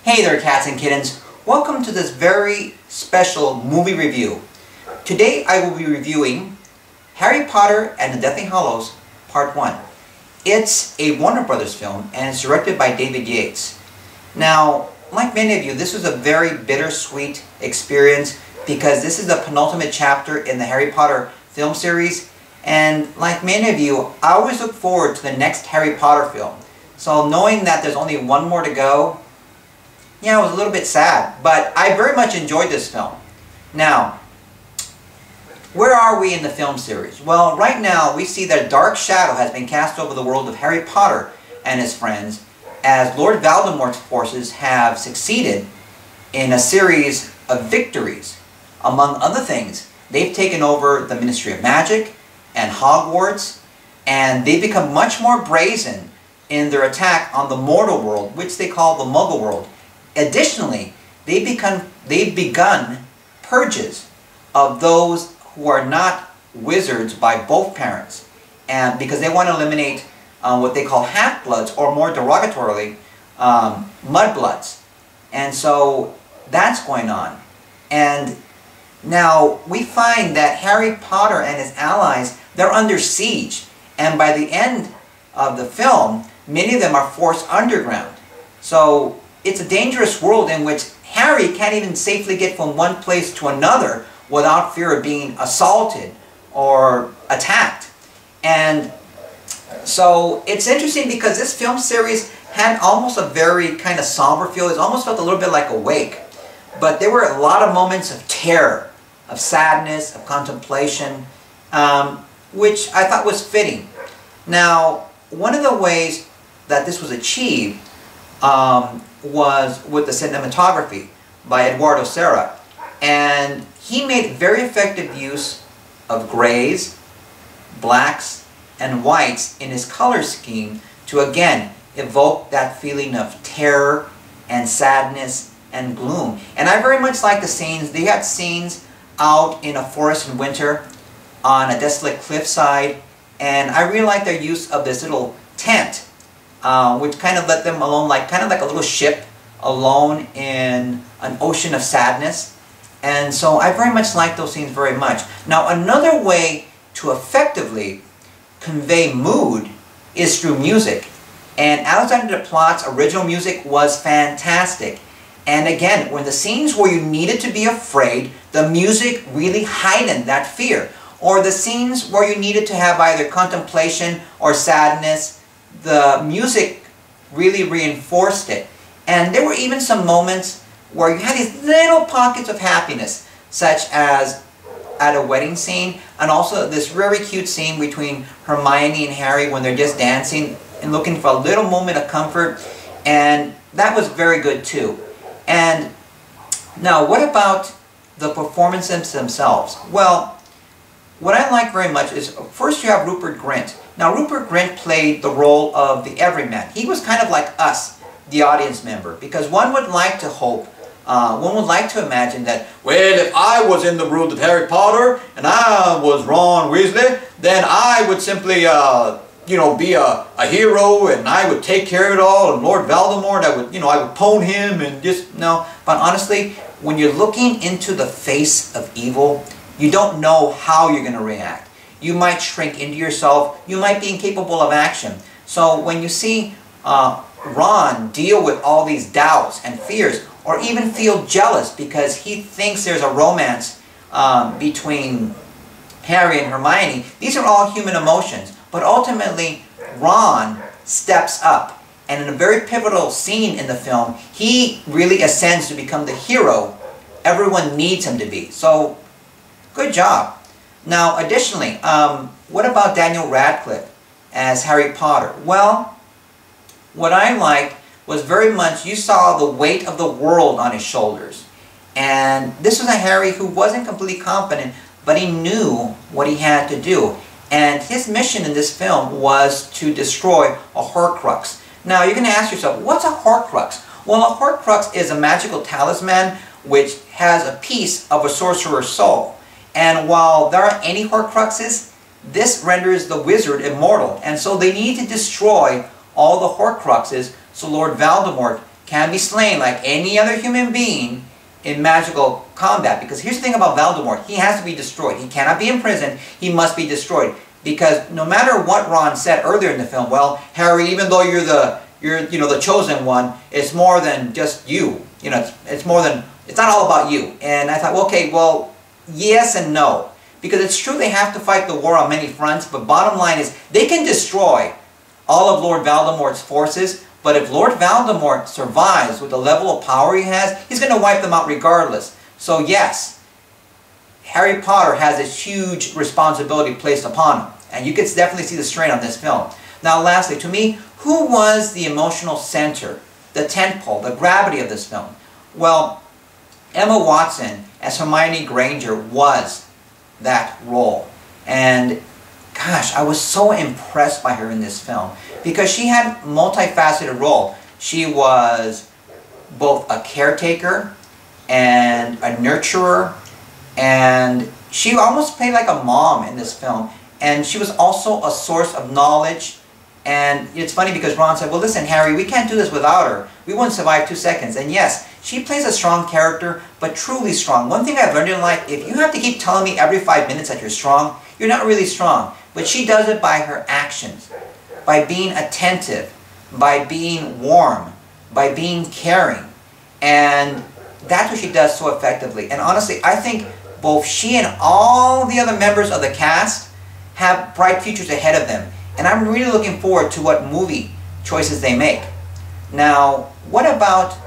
Hey there, cats and kittens. Welcome to this very special movie review. Today I will be reviewing Harry Potter and the Deathly Hallows Part 1. It's a Warner Brothers film and it's directed by David Yates. Now, like many of you, this was a very bittersweet experience because this is the penultimate chapter in the Harry Potter film series, and like many of you, I always look forward to the next Harry Potter film. So knowing that there's only one more to go, yeah, it was a little bit sad, but I very much enjoyed this film. Now, where are we in the film series? Well, right now we see that a dark shadow has been cast over the world of Harry Potter and his friends as Lord Voldemort's forces have succeeded in a series of victories. Among other things, they've taken over the Ministry of Magic and Hogwarts, and they've become much more brazen in their attack on the mortal world, which they call the Muggle world. Additionally, they've begun purges of those who are not wizards by both parents, and because they want to eliminate what they call half-bloods, or more derogatorily, mudbloods. And so that's going on. And now we find that Harry Potter and his allies, they're under siege, and by the end of the film, many of them are forced underground. So it's a dangerous world in which Harry can't even safely get from one place to another without fear of being assaulted or attacked. And so it's interesting because this film series had almost a very kind of somber feel. It almost felt a little bit like Awake. But there were a lot of moments of terror, of sadness, of contemplation, which I thought was fitting. Now, one of the ways that this was achieved was with the cinematography by Eduardo Serra, and he made very effective use of grays, blacks, and whites in his color scheme to again evoke that feeling of terror and sadness and gloom. And I very much like the scenes. They had scenes out in a forest in winter on a desolate cliffside, and I really like their use of this little tent, which kind of let them alone, kind of like a little ship alone in an ocean of sadness. And so I very much like those scenes very much. Now, another way to effectively convey mood is through music. And Alexander Desplat's original music was fantastic. And again, when the scenes where you needed to be afraid, the music really heightened that fear. Or the scenes where you needed to have either contemplation or sadness, the music really reinforced it. And there were even some moments where you had these little pockets of happiness, such as at a wedding scene, and also this very cute scene between Hermione and Harry when they're just dancing and looking for a little moment of comfort. And that was very good too. And now, what about the performances themselves? Well, what I like very much is, first you have Rupert Grint. Now, Rupert Grint played the role of the everyman. He was kind of like us, the audience member, because one would like to hope, one would like to imagine that, well, if I was in the world of Harry Potter and I was Ron Weasley, then I would simply, you know, be a hero, and I would take care of it all, and Lord Voldemort, I would pwn him, and just, no. But honestly, when you're looking into the face of evil, you don't know how you're going to react. You might shrink into yourself. You might be incapable of action. So when you see Ron deal with all these doubts and fears, or even feel jealous because he thinks there's a romance between Harry and Hermione, these are all human emotions. But ultimately, Ron steps up. And in a very pivotal scene in the film, he really ascends to become the hero everyone needs him to be. So, good job. Now, additionally, what about Daniel Radcliffe as Harry Potter? Well, what I liked was very much, you saw the weight of the world on his shoulders. And this was a Harry who wasn't completely confident, but he knew what he had to do. And his mission in this film was to destroy a Horcrux. Now, you're going to ask yourself, what's a Horcrux? Well, a Horcrux is a magical talisman which has a piece of a sorcerer's soul. And while there aren't any Horcruxes, this renders the wizard immortal. And so they need to destroy all the Horcruxes so Lord Voldemort can be slain like any other human being in magical combat. Because here's the thing about Voldemort. He has to be destroyed. He cannot be imprisoned. He must be destroyed. Because no matter what Ron said earlier in the film, well, Harry, even though you're the chosen one, it's more than just you. You know, it's more than, it's not all about you. And I thought, well, okay, well, yes and no. Because it's true they have to fight the war on many fronts, but bottom line is they can destroy all of Lord Voldemort's forces, but if Lord Voldemort survives with the level of power he has, he's going to wipe them out regardless. So yes, Harry Potter has this huge responsibility placed upon him. And you can definitely see the strain on this film. Now lastly, to me, who was the emotional center, the tentpole, the gravity of this film? Well, Emma Watson as Hermione Granger was that role. And gosh, I was so impressed by her in this film because she had a multifaceted role. She was both a caretaker and a nurturer, and she almost played like a mom in this film. And she was also a source of knowledge. And it's funny because Ron said, well, listen, Harry, we can't do this without her. We wouldn't survive 2 seconds. And yes, she plays a strong character, but truly strong. One thing I've learned in life, if you have to keep telling me every 5 minutes that you're strong, you're not really strong. But she does it by her actions, by being attentive, by being warm, by being caring. And that's what she does so effectively. And honestly, I think both she and all the other members of the cast have bright futures ahead of them. And I'm really looking forward to what movie choices they make. Now, what about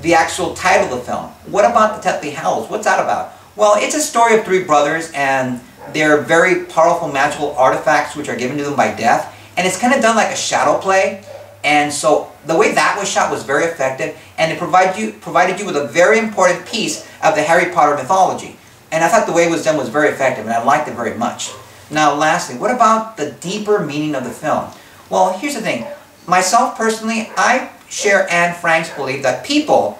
the actual title of the film? What about the Deathly Hallows? What's that about? Well, it's a story of 3 brothers, and they're very powerful magical artifacts which are given to them by death. And it's kind of done like a shadow play. And so the way that was shot was very effective, and it provided you with a very important piece of the Harry Potter mythology. And I thought the way it was done was very effective, and I liked it very much. Now lastly, what about the deeper meaning of the film? Well, here's the thing. Myself personally, I share Anne Frank's belief that people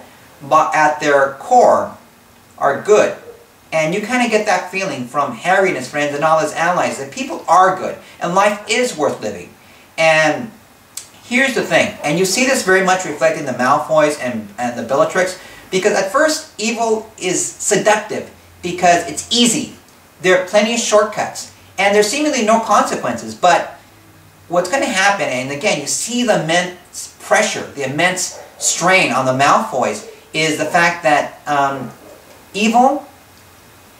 at their core are good. And you kind of get that feeling from Harry and his friends and all his allies that people are good and life is worth living. And here's the thing, and you see this very much reflected in the Malfoys and the Bellatrix, because at first evil is seductive because it's easy. There are plenty of shortcuts. And there's seemingly no consequences, but what's going to happen, and again, you see the immense pressure, the immense strain on the Malfoys, is the fact that evil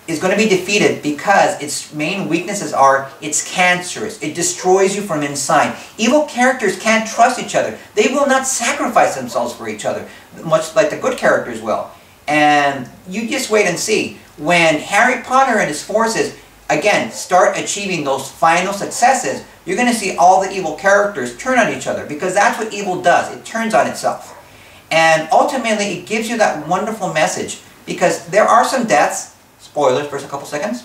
is going to be defeated because its main weaknesses are it's cancerous. It destroys you from inside. Evil characters can't trust each other. They will not sacrifice themselves for each other, much like the good characters will. And you just wait and see. When Harry Potter and his forces again start achieving those final successes, you're going to see all the evil characters turn on each other, because that's what evil does. It turns on itself. And ultimately it gives you that wonderful message, because there are some deaths, spoilers for a couple seconds,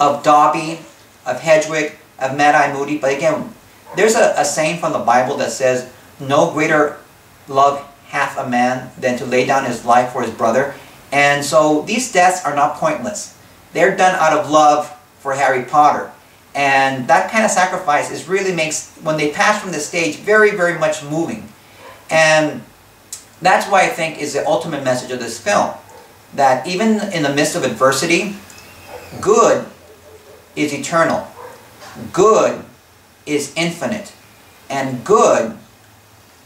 of Dobby, of Hedwig, of Mad-Eye Moody, but again, there's a saying from the Bible that says, no greater love hath a man than to lay down his life for his brother. And so these deaths are not pointless. They're done out of love for Harry Potter. And that kind of sacrifice is really makes, when they pass from the stage, very, very much moving. And that's why I think is the ultimate message of this film. That even in the midst of adversity, good is eternal. Good is infinite. And good,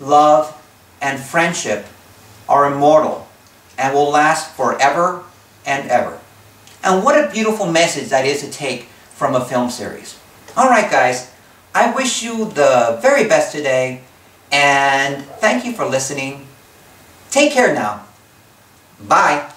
love, and friendship are immortal and will last forever and ever. And what a beautiful message that is to take from a film series. Alright guys, I wish you the very best today, and thank you for listening. Take care now. Bye.